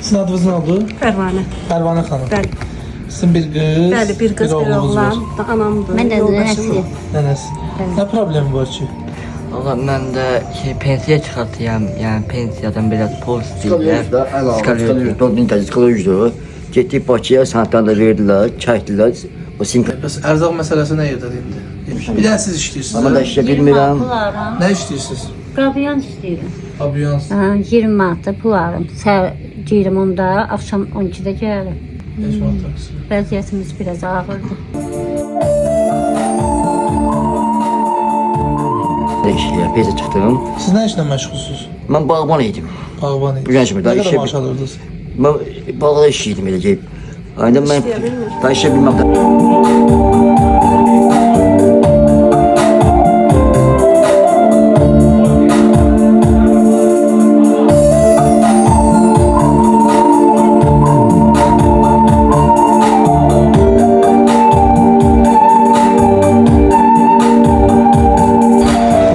Sizin adınız nə oldu? Pərvanə. Pərvanə xanım. Bəli. Sizin bir qız, Bəli, bir qız, bir oğlunuz var. oğlan, anamdır. Mən də yoldaşım. nənəsiyəm. Nənəsi. Nə problemi var ki? Valla mən də pensiya çıxartıyam, yəni pensiyadan biraz pul istəyirlər. Skalyoz, 4 tane skalyoz. Getdik Bakıya, sənətdən də verdilər, çəkdilər. O simka. Bəs ərzaq məsələsi nə yerdədir indi? Bir də siz işləyirsiniz. Amma da işə bilmirəm. Pul alıram. Nə işləyirsiniz? Qabiyan istəyirəm. Abiyans. 20 manatda pul alıram. Səhər giyirim onda, axşam 12-də gəlirim. 5 manat taksi. Vəziyyətimiz biraz ağırdır. İşləyə, peysə çıxdım. Siz nə işlə məşğulsunuz? Mən bağban idim. Bağban idi. Bu genç mi? Daha Nə qədər işə- maaş alırdınız? Mən bağda işləyirdim elə ki. Ayda mən İşləyə bilmir. daha işə bilməm də.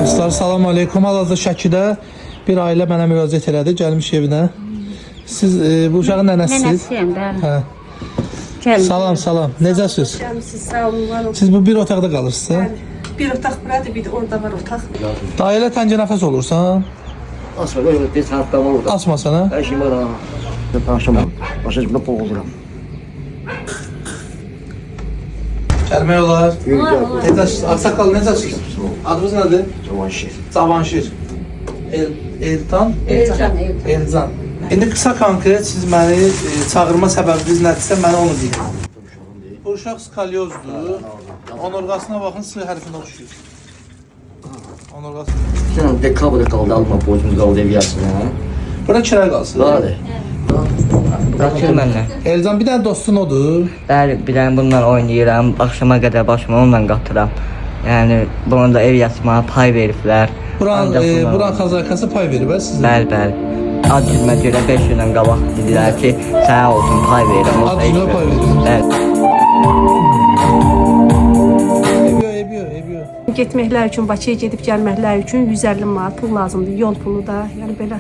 Dostlar, salam aleykum. Hal-hazırda Şəkidə bir ailə mənə müraciət elədi, gəlmiş evinə. Siz bu uşağın nənəsiniz? Nənəsiyəm, bəli. Hə. Gəlin. Salam, salam. Necəsiz? Gəlmişsiniz, sağ olun, var olun. Siz bu bir otaqda qalırsınız? Bir otaq buradır, bir də orada var otaq. Dairə təncə nəfəs olursan, Asma, öyle bir sənətdə var orada. asmasana. Hər şey var ha. Danışamam. Başa çıxımda boğuluram. Gəlmək olar. Yürü, Necəsiz? Ağsaqqal, necəsiz? Adınız nədir? Cavanşir. Cavanşir. Eltan? Elcan. Elcan. İndi qısa konkret siz məni çağırma səbəbiniz nədirsə mənə onu deyin. Bu uşaq skalyozdur. Onurğasına baxın, S hərfinə oxşuyur. Onurğası. Sən dekabrda qaldı, alma borcumuz qaldı ev yazsın. Bura kira qalsın. Var. Qaçır məndən. Elcan bir dənə dostun odur. Bəli, bir dənə bununla oynayıram, axşama qədər başıma onunla qatıram. Yəni, bunu da ev yatmağa pay veriblər. Ancaq bununla- Buran xazarkası pay verib hə sizə? Bəli, bəli. Ad cürmə görə 5 ildən qabaq dedilər ki, sənə olsun pay verirəm. Ad cürmə pay verir. Bəli. Ebiyo. Getməklər üçün, Bakıya gedib gəlməklər üçün 150 manat pul lazımdır, yol pulu da, yəni belə.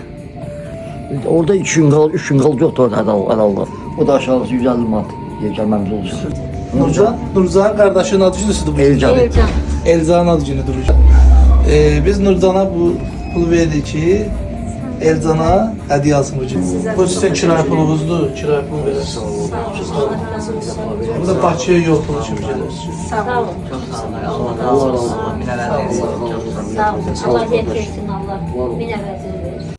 Orada 2 gün qalır, 3 gün qalır, yoxdur orada adamlar. O da aşağısı 150 manat yer gəlməmiz olacaq. Nurcan qardaşının adı günüdür bu. Elcan. Elcan. Elcanın adı günüdür. Biz Nurcana bu pulu verdik ki, Elcana hədiyyə alsın bu gün. Bu sizin kirayə pulunuzdur, kirayə pulu verərsiniz. Bu da Bakıya yol pulu kimi gəlir. Sağ olun. Allah razı olsun. Minələr Sağ olun. Allah yetirsin, Allah. Minə vəzir